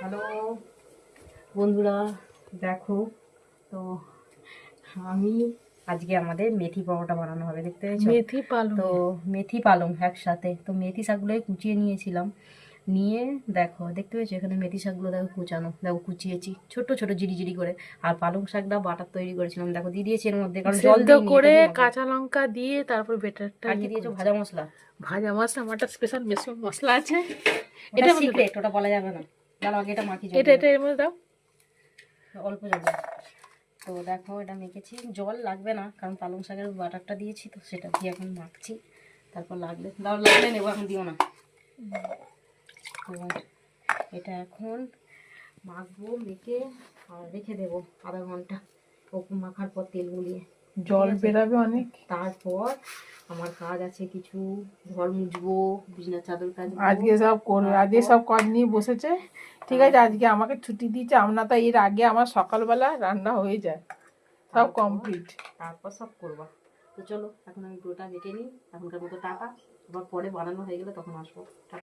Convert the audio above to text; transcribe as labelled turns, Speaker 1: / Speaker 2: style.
Speaker 1: Hello বন্ধুরা, দেখো তো আমি আজকে আমাদের মেথি পরোটা বানানো হবে, দেখতে পেয়েছো?
Speaker 2: মেথি
Speaker 1: তো
Speaker 2: পালং।
Speaker 1: মেথি পালং একসাথে, তো মেথি শাকগুলোই কুচিয়ে নিয়েছিলাম। নিয়ে দেখো, দেখতে পেয়েছো এখানে মেথি শাকগুলো দেখো কুচানো, দেখো কুচিয়েছি ছোট ছোট জিরি জিরি করে। আর পালং শাকটা বাটার তৈরি করেছিলাম, দেখো দিয়ে দিয়েছি এর মধ্যে, কারণ জল
Speaker 2: সেদ্ধ
Speaker 1: দিইনি, এটা
Speaker 2: করে
Speaker 1: দিয়ে মাখবো।
Speaker 2: কাঁচা লঙ্কা দিয়ে তারপর বেটারটা
Speaker 1: আর কি
Speaker 2: ইয়ে
Speaker 1: দিয়েছো?
Speaker 2: করেছে।
Speaker 1: ভাজা মশলা।
Speaker 2: ভাজা মশলা, আমার একটা স্পেশাল মশলা আছে।
Speaker 1: ওটা
Speaker 2: এটার মধ্যে দাও,
Speaker 1: সিক্রেট, ওটা বলা যাবে না। দাঁড়াও আগে এটা মাখি জল
Speaker 2: এটা
Speaker 1: দিয়ে,
Speaker 2: এটা এর মধ্যে দাও।
Speaker 1: অল্প জল দিয়ে। তো দেখো এটা মেখেছি, জল লাগবে না কারণ পালং শাকের বাটারটা দিয়েছি, তো সেটা দিয়ে এখন মাখছি। তারপর লাগলে নেবো, এখন দিও না। তো এটা এখন মাখবো, মেখে আর রেখে দেবো আধা ঘন্টা। ও মাখার পর তেল গুলিয়ে, ঠিক
Speaker 2: জল
Speaker 1: আছে?
Speaker 2: বেরাবে অনেক।
Speaker 1: তারপর আমার কাজ আছে কিছু, ঘর মুছবো, বিছানার চাদর কাচবো।
Speaker 2: আজকে সব করবে, আজকে
Speaker 1: তারপর
Speaker 2: সব কাজ নিয়ে বসেছে। ঠিক আছে,
Speaker 1: তারপর
Speaker 2: আজকে আমাকে ছুটি দিয়েছে। আমরা তো এর আগে আমার সকালবেলা রান্না হয়ে যায়, সব
Speaker 1: তারপর
Speaker 2: কমপ্লিট।
Speaker 1: তারপর সব করবা। তো চলো এখন আমি পুরোটা দেখে নিই, এখনকার মতো টাটা। আবার পরে বানানো হয়ে গেলে তখন আসবো।